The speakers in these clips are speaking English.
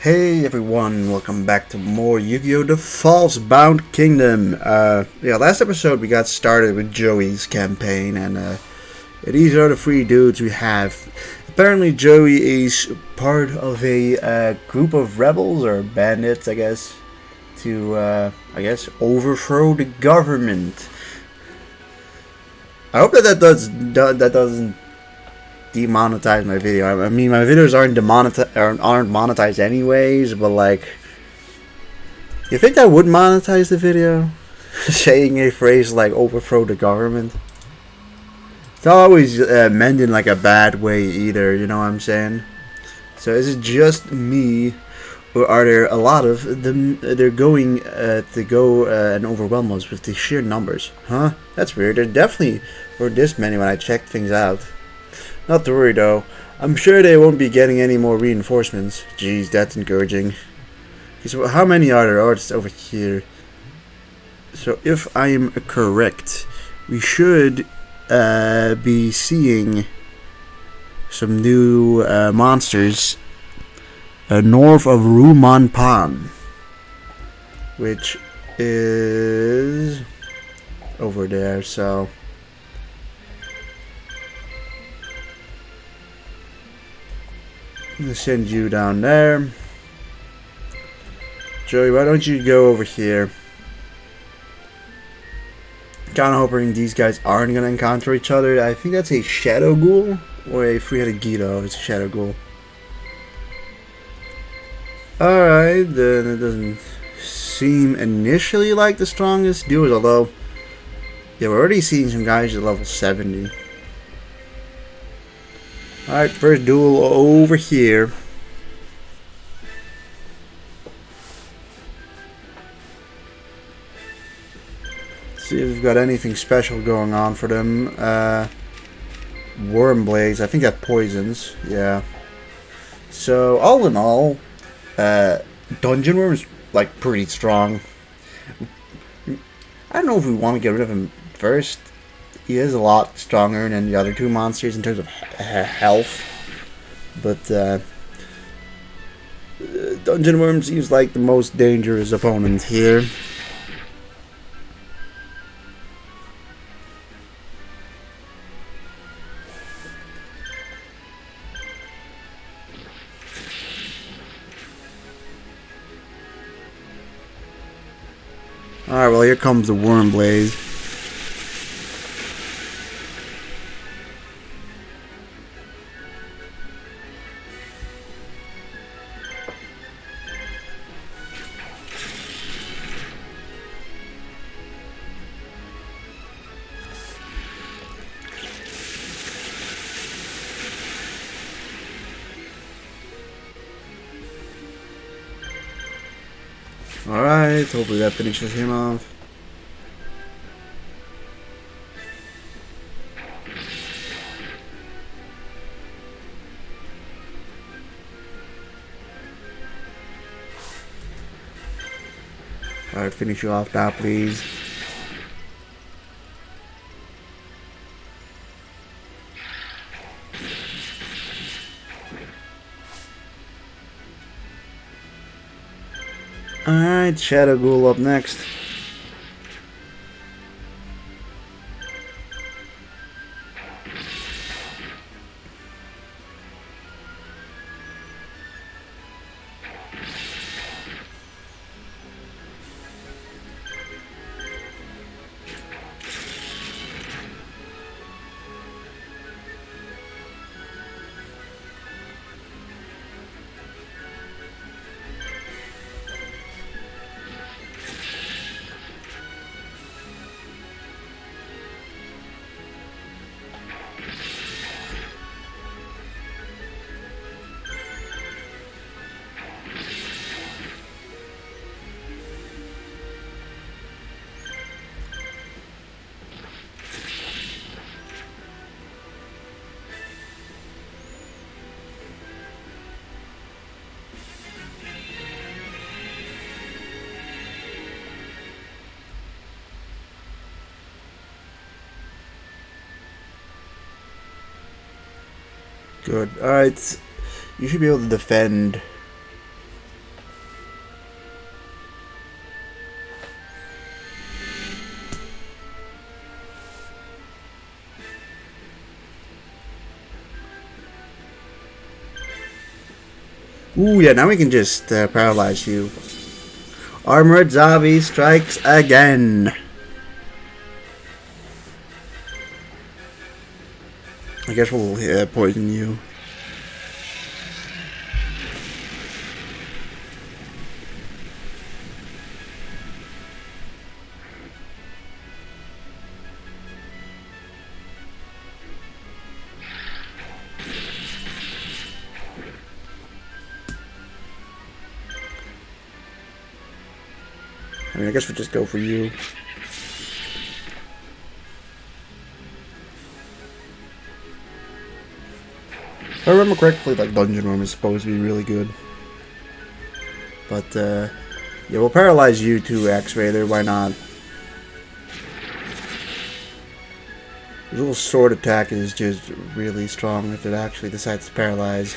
Hey everyone, welcome back to more Yu-Gi-Oh! The Falsebound Kingdom. Last episode we got started with Joey's campaign, and these are the three dudes we have. Apparently Joey is part of a group of rebels or bandits, I guess, to, overthrow the government. I hope that doesn't demonetize my video. I mean, my videos aren't monetized anyways, but like, you think that would monetize the video? Saying a phrase like overthrow the government? It's not always meant in like a bad way either, you know what I'm saying? So is it just me, or are there a lot of them? They're going to go and overwhelm us with the sheer numbers? Huh? That's weird. There definitely were this many when I checked things out. Not to worry though, I'm sure they won't be getting any more reinforcements. Jeez, that's encouraging. So how many are there artists over here? So if I am correct, we should be seeing some new monsters north of Rumanpan, which is over there, so I'm gonna send you down there. Joey, why don't you go over here? Kinda hoping these guys aren't gonna encounter each other. I think that's a Shadow Ghoul or a three-headed Gito. It's a Shadow Ghoul. Alright, then it doesn't seem initially like the strongest duos, although yeah, we're already seeing some guys at level 70. Alright, first duel over here. See if we've got anything special going on for them. Worm Blades, I think that poisons, yeah. So, all in all, Dungeon Worm's like pretty strong. I don't know if we want to get rid of him first. He is a lot stronger than the other two monsters in terms of health, but Dungeon Worm seems like the most dangerous opponent here. Alright, well here comes the Worm Blaze. Alright, hopefully that finishes him off. Alright, finish you off now, please. Alright, Shadow Ghoul up next. Good. Alright. You should be able to defend Ooh, yeah, now we can just paralyze you. Armored zombie strikes again. I guess we'll poison you. I mean, I guess we'll just go for you. If I remember correctly, like, Dungeon Room is supposed to be really good. But, yeah, we'll paralyze you too, X-Raider, why not? The little sword attack is just really strong if it actually decides to paralyze.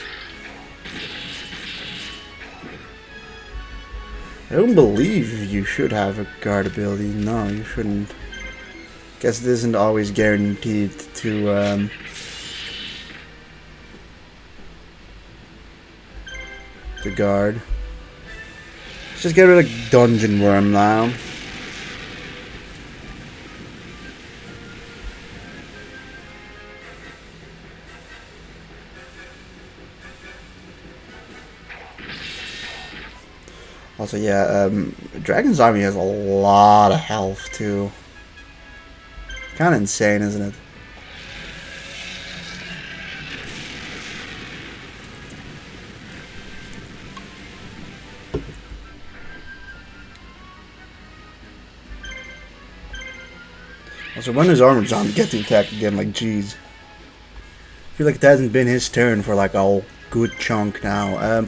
I don't believe you should have a guard ability. No, you shouldn't. Guess it isn't always guaranteed to, guard. Let's just get rid of Dungeon Worm now. Also, yeah, Dragon Zombie has a lot of health, too. Kind of insane, isn't it? Also, when does Armored Zombie get to attack again? Like, jeez. I feel like it hasn't been his turn for, like, a good chunk now.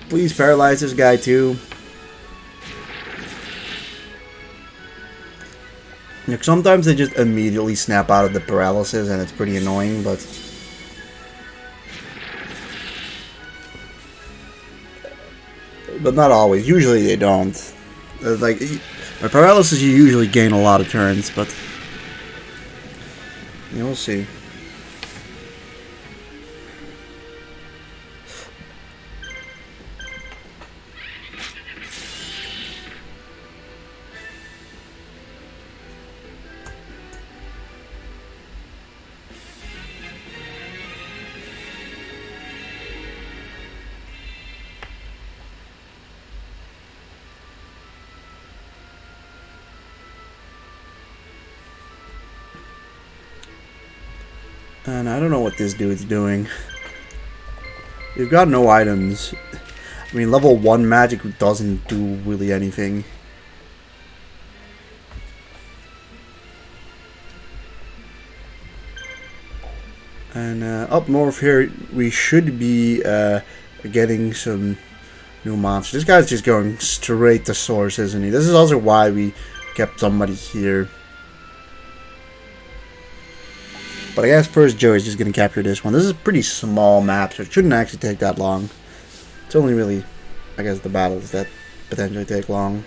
Please paralyze this guy, too. Like, sometimes they just immediately snap out of the paralysis, and it's pretty annoying, but... But not always. Usually they don't. Like, by paralysis you usually gain a lot of turns, but... Yeah, we'll see. And I don't know what this dude's doing. We've got no items. I mean, level 1 magic doesn't do really anything. And up north here, we should be getting some new monsters. This guy's just going straight to source, isn't he? This is also why we kept somebody here. But I guess first Joey's just going to capture this one. This is a pretty small map, so it shouldn't actually take that long. It's only really, I guess, the battles that potentially take long.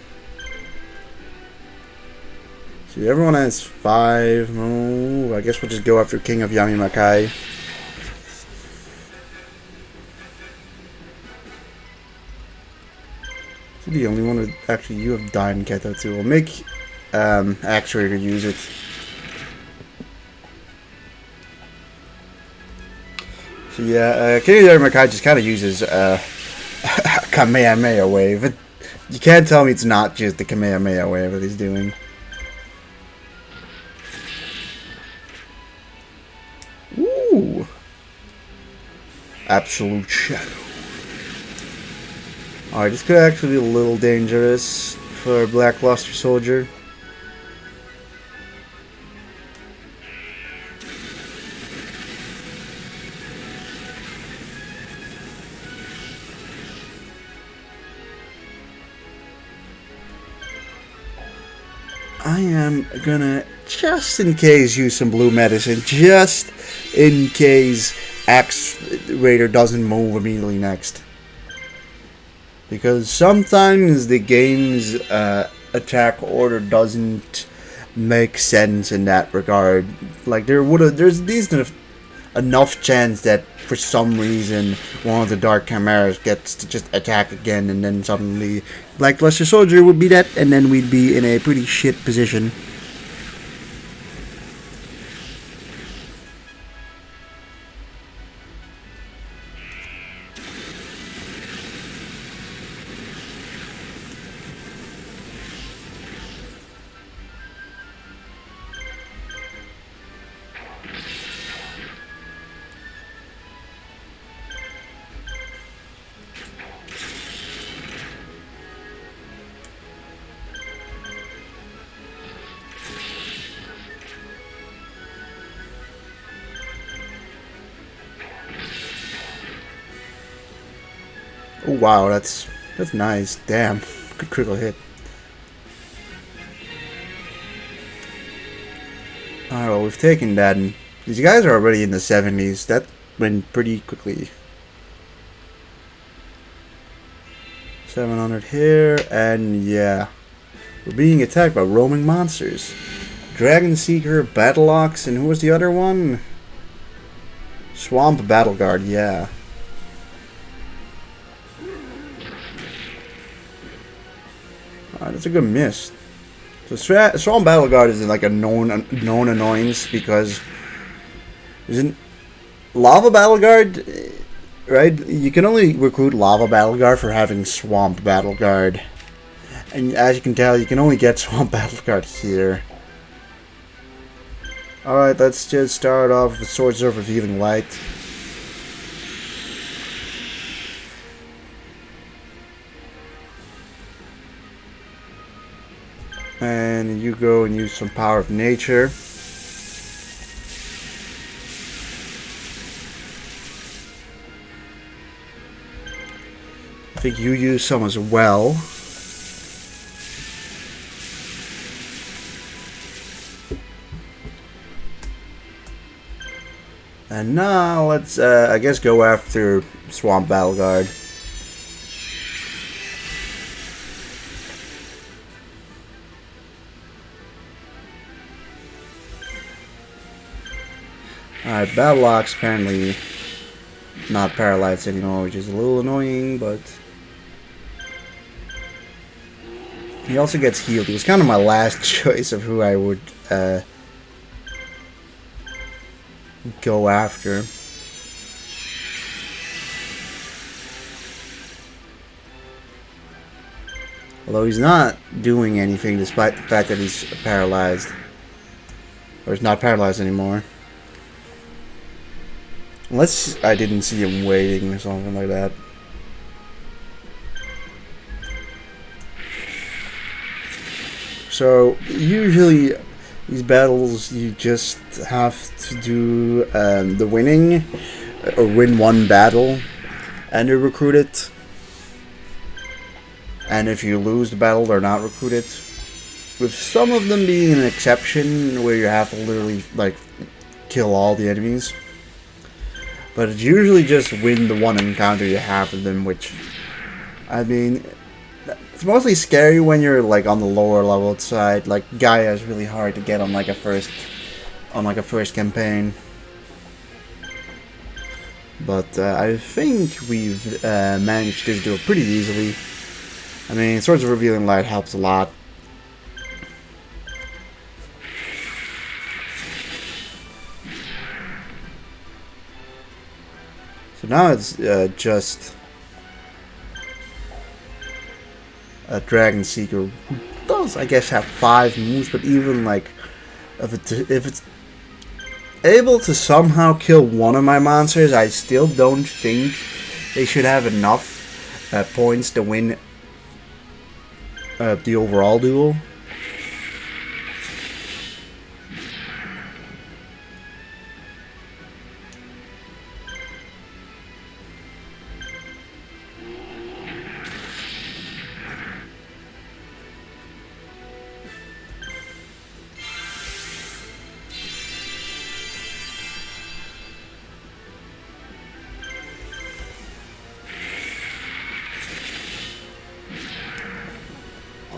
See, everyone has 5. Oh, I guess we'll just go after King of Yamimakai. You're the only one who actually, you have died in Keto too. We'll make Actuator use it. So yeah, King of Yamimakai just kind of uses Kamehameha wave. You can't tell me it's not just the Kamehameha wave that he's doing. Ooh. Absolute Shadow. Alright, this could actually be a little dangerous for Black Luster Soldier. I am gonna, just in case, use some blue medicine, just in case Axe Raider doesn't move immediately next. Because sometimes the game's attack order doesn't make sense in that regard. Like, there's decent enough chance that for some reason one of the Dark Chimeras gets to just attack again, and then suddenly Lackluster Soldier would be dead, and then we'd be in a pretty shit position. Oh wow, that's nice. Damn, good critical hit. Alright, well, we've taken that, and these guys are already in the 70s. That went pretty quickly. 700 here, and yeah, we're being attacked by roaming monsters. Dragon Seeker, Battle Ox, and who was the other one? Swamp Battle Guard, yeah. That's a good miss. So Swamp Battle Guard is like a known annoyance because isn't Lava Battle Guard, right? You can only recruit Lava Battle Guard for having Swamp Battle Guard, and as you can tell, you can only get Swamp Battle Guard here. All right, let's just start off with Swords of Revealing Light. And you go and use some Power of Nature. I think you use some as well. And now let's, I guess, go after Swamp Battle Guard. Alright, Battle Ox apparently not paralyzed anymore, which is a little annoying, but he also gets healed. He was kind of my last choice of who I would go after. Although he's not doing anything despite the fact that he's paralyzed. Or he's not paralyzed anymore. Unless I didn't see him waiting or something like that. So, usually these battles you just have to do the winning or win one battle and you're recruited. And if you lose the battle, they're not recruited. With some of them being an exception where you have to literally like kill all the enemies. But it's usually just win the one encounter you have with them, which, I mean, it's mostly scary when you're like on the lower level side. Like Gaia is really hard to get on like a first campaign. But I think we've managed to do it pretty easily. I mean, Swords of Revealing Light helps a lot. So now it's just a Dragon Seeker who does, I guess, have 5 moves, but even like if it's able to somehow kill one of my monsters, I still don't think they should have enough points to win the overall duel.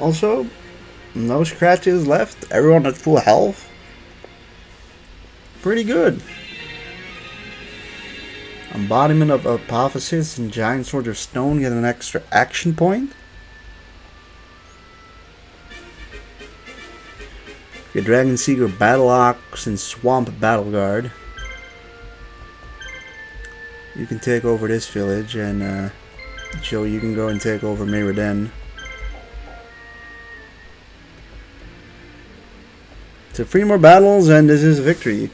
Also, no scratches left. Everyone at full health. Pretty good. Embodiment of Apotheosis and Giant Sword of Stone get an extra action point. Your Dragon Seeker Battle Ox and Swamp Battle Guard. You can take over this village, and Joe, you can go and take over Meridian. So 3 more battles, and this is a victory.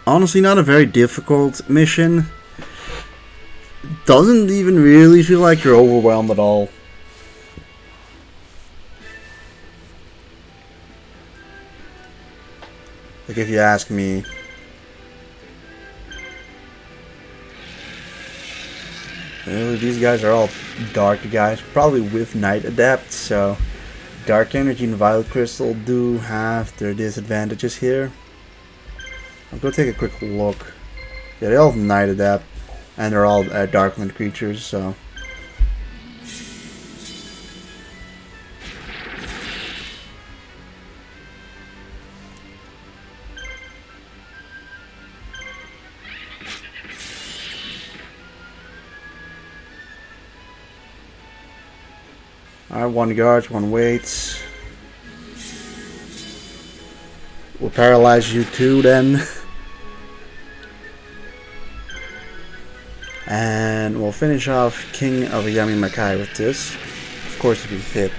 Honestly, not a very difficult mission. Doesn't even really feel like you're overwhelmed at all. Like, if you ask me. Really, these guys are all dark guys, probably with Night Adept, so Dark Energy and Violet Crystal do have their disadvantages here. I'll go take a quick look. Yeah, they all have Night Adept, and they're all Darkland creatures, so. Alright, 1 guards, 1 waits. We'll paralyze you too then. And we'll finish off King of Yamimakai with this. Of course, if you hit.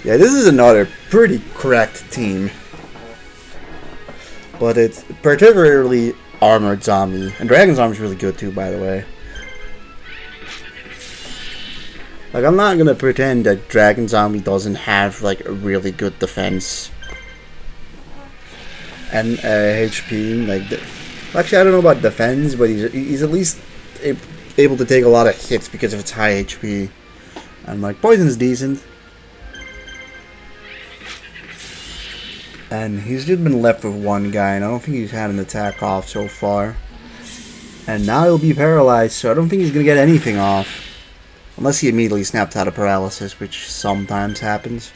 Yeah, this is another pretty cracked team. But it's particularly Armored Zombie. And Dragon Zombie's really good too, by the way. Like, I'm not gonna pretend that Dragon Zombie doesn't have, like, a really good defense. And HP, like, actually I don't know about defense, but he's at least able to take a lot of hits because of its high HP. And, like, poison's decent. And he's just been left with 1 guy, and I don't think he's had an attack off so far. And now he'll be paralyzed, so I don't think he's gonna get anything off. Unless he immediately snaps out of paralysis, which sometimes happens.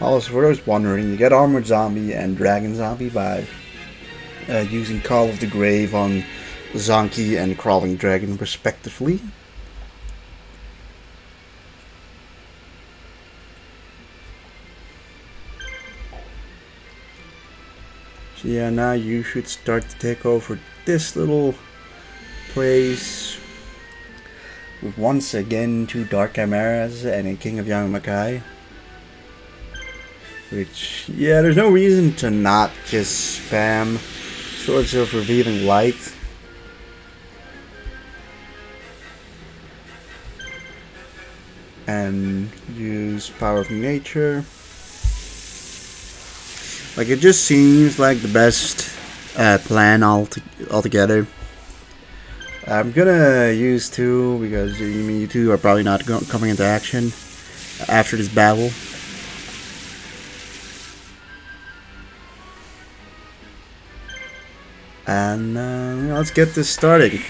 Also, for those wondering, you get Armored Zombie and Dragon Zombie by using Call of the Grave on Zonky and Crawling Dragon, respectively. So yeah, now you should start to take over this little place with once again 2 Dark Chimeras and a King of Yamimakai. Which, yeah, there's no reason to not just spam Swords of Revealing Light. And use Power of Nature. Like, it just seems like the best plan altogether. I'm gonna use 2 because you 2 are probably not coming into action after this battle. And let's get this started.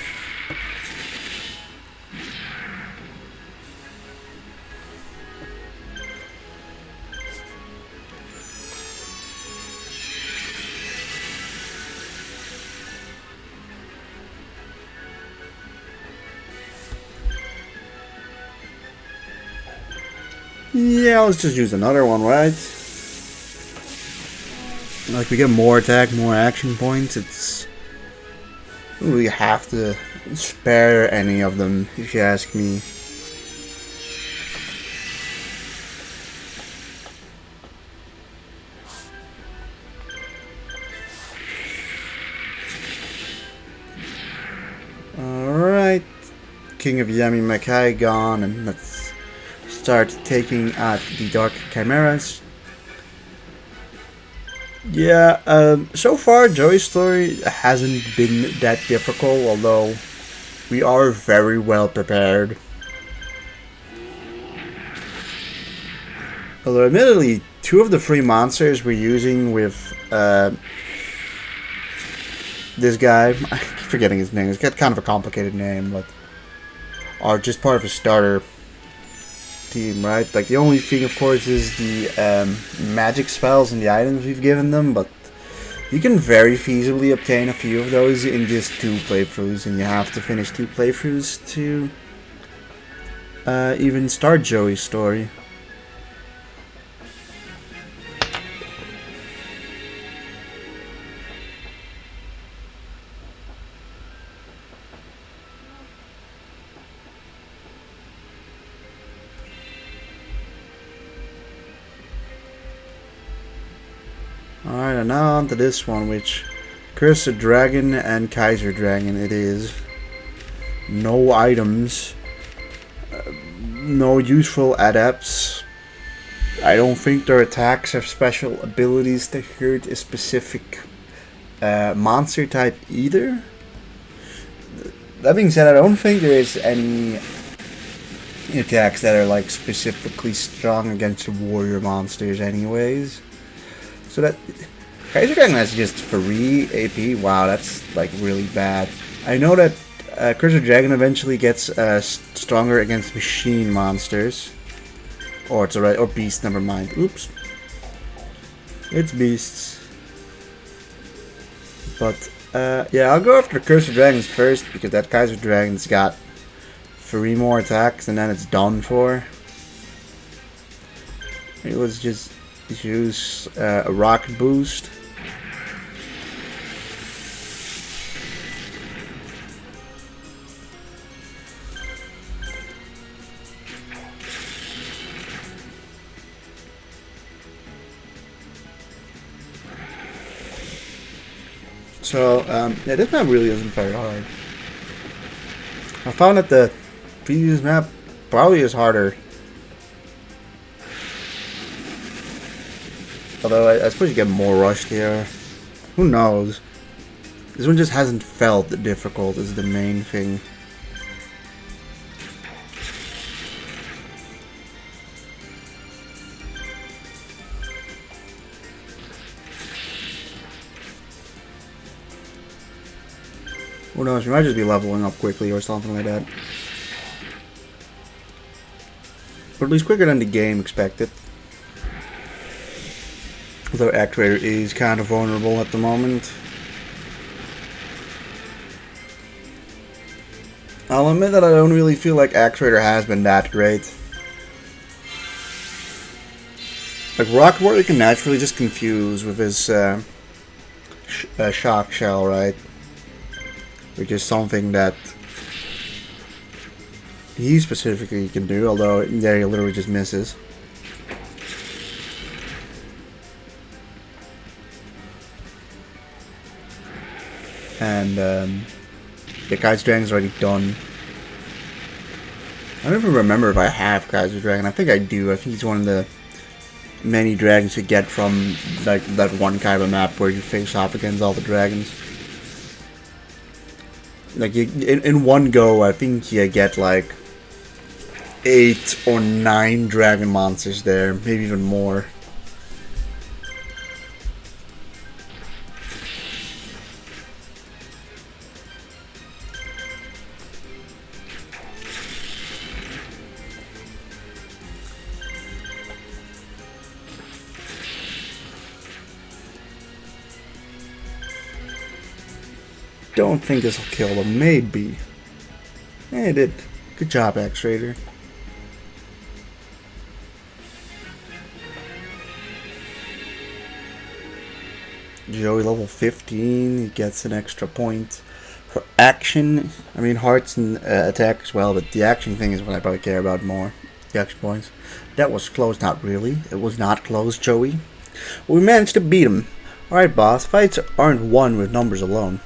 Yeah, let's just use another one, right? Like, we get more attack, more action points. It's... we have to spare any of them, if you ask me. Alright. King of Yamimakai gone, and let's start taking out the Dark Chimeras. Yeah, so far Joey's story hasn't been that difficult, although we are very well prepared. Although admittedly, 2 of the 3 monsters we're using with this guy, I keep forgetting his name, he's got kind of a complicated name, but are just part of a starter team, right? Like, the only thing, of course, is the magic spells and the items we've given them, but you can very feasibly obtain a few of those in just 2 playthroughs, and you have to finish 2 playthroughs to even start Joey's story. Alright, and now on to this one, which Cursed Dragon and Kaiser Dragon it is. No items. No useful adepts. I don't think their attacks have special abilities to hurt a specific monster type either. That being said, I don't think there is any attacks that are like specifically strong against warrior monsters anyways. So that Kaiser Dragon has just 3 AP. Wow, that's like really bad. I know that Cursed Dragon eventually gets stronger against machine monsters. Or it's alright, or beasts, never mind. Oops. It's beasts. But yeah, I'll go after Cursed Dragons first because that Kaiser Dragon's got 3 more attacks and then it's done for. Maybe let's just use a rocket boost. So yeah, this map really isn't very hard. I found that the previous map probably is harder. Although I suppose you get more rushed here. Who knows? This one just hasn't felt difficult is the main thing. Who knows? You might just be leveling up quickly or something like that. Or at least quicker than the game expected. Although Actuator is kind of vulnerable at the moment. I'll admit that I don't really feel like Actuator has been that great. Like Rockport, you can naturally just confuse with his shock shell, right? Which is something that he specifically can do, although there he literally just misses. And the Kaiser Dragon's already done. I don't even remember if I have Kaiser Dragon. I think I do. I think he's one of the many dragons you get from like that one kind of map where you face off against all the dragons. Like in one go, I think you get like 8 or 9 dragon monsters there, maybe even more. Don't think this will kill them. Maybe. Yeah, it did. Good job, X-Raider. Joey level 15. He gets an extra point for action. I mean, hearts and attack as well, but the action thing is what I probably care about more. The action points. That was close. Not really. It was not close, Joey. Well, we managed to beat him. Alright, boss. Fights aren't won with numbers alone.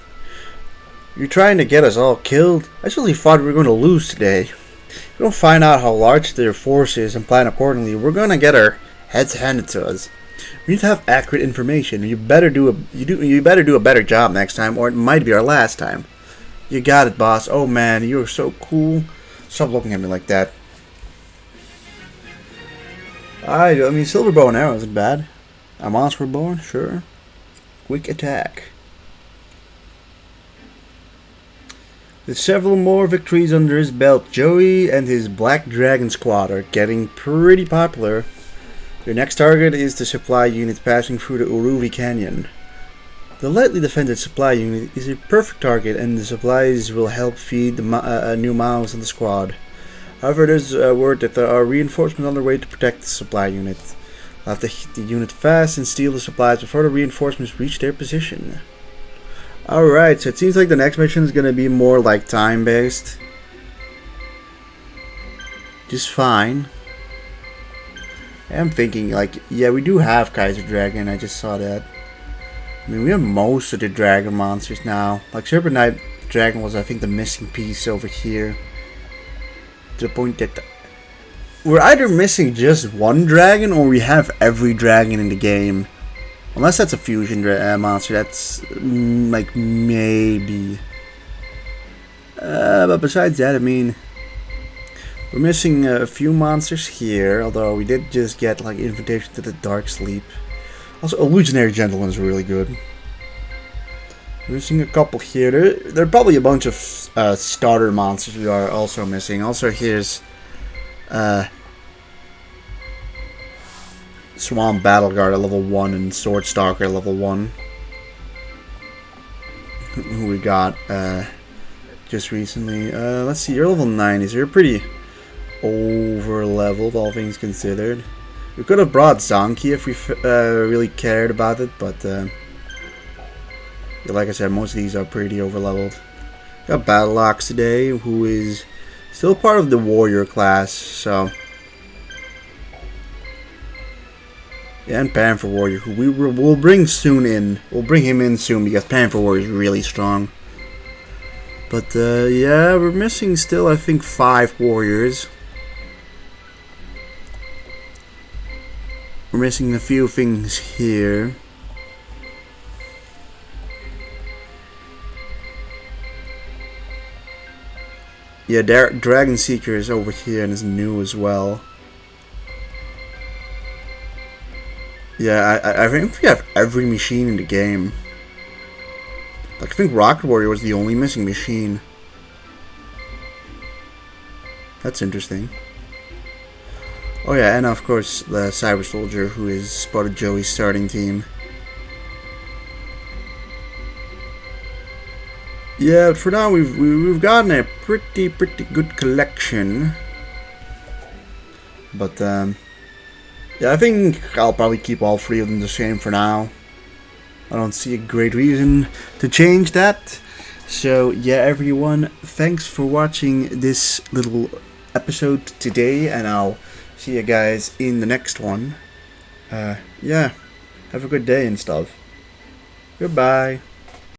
You're trying to get us all killed? I really thought we were going to lose today. If we don't find out how large their force is and plan accordingly, we're going to get our heads handed to us. We need to have accurate information. You better do a better job next time, or it might be our last time. You got it, boss. Oh man, you're so cool. Stop looking at me like that. I mean, silver bow and arrow isn't bad. A monster reborn, sure. Quick attack. With several more victories under his belt, Joey and his Black Dragon squad are getting pretty popular. Your next target is the supply unit passing through the Uruvi Canyon. The lightly defended supply unit is a perfect target, and the supplies will help feed the new mouths on the squad. However, there's word that there are reinforcements on their way to protect the supply unit. We'll have to hit the unit fast and steal the supplies before the reinforcements reach their position. Alright, so it seems like the next mission is going to be more like time-based. Just fine. I'm thinking, like, yeah, we do have Kaiser Dragon, I just saw that. I mean, we have most of the dragon monsters now. Like, Serpent Knight Dragon was, I think, the missing piece over here. To the point that we're either missing just one dragon or we have every dragon in the game. Unless that's a fusion monster, that's like maybe. But besides that, I mean, we're missing a few monsters here. Although we did just get like Invitation to the Dark Sleep. Also, Illusionary Gentleman is really good. We're missing a couple here. There are probably a bunch of starter monsters we are also missing. Also, here's Swamp Battleguard at level 1 and Sword Stalker at level 1. Who we got just recently. Let's see, you're level 9. You're pretty over leveled, all things considered. We could have brought Zonky if we really cared about it, but like I said, most of these are pretty over leveled. Got Battle Ox today, who is still part of the warrior class, so. Yeah, and Panther Warrior, who we'll bring soon in. We'll bring him in soon because Panther Warrior is really strong. But yeah, we're missing still, I think, 5 warriors. We're missing a few things here. Yeah, Dragon Seeker is over here and is new as well. Yeah, I think we have every machine in the game. Like, I think Rocket Warrior was the only missing machine. That's interesting. Oh yeah, and of course the Cyber Soldier, who is part of Joey's starting team. Yeah, but for now we've gotten a pretty good collection. But yeah, I think I'll probably keep all 3 of them the same for now. I don't see a great reason to change that. So yeah, everyone, thanks for watching this little episode today, and I'll see you guys in the next one. Yeah, have a good day and stuff. Goodbye.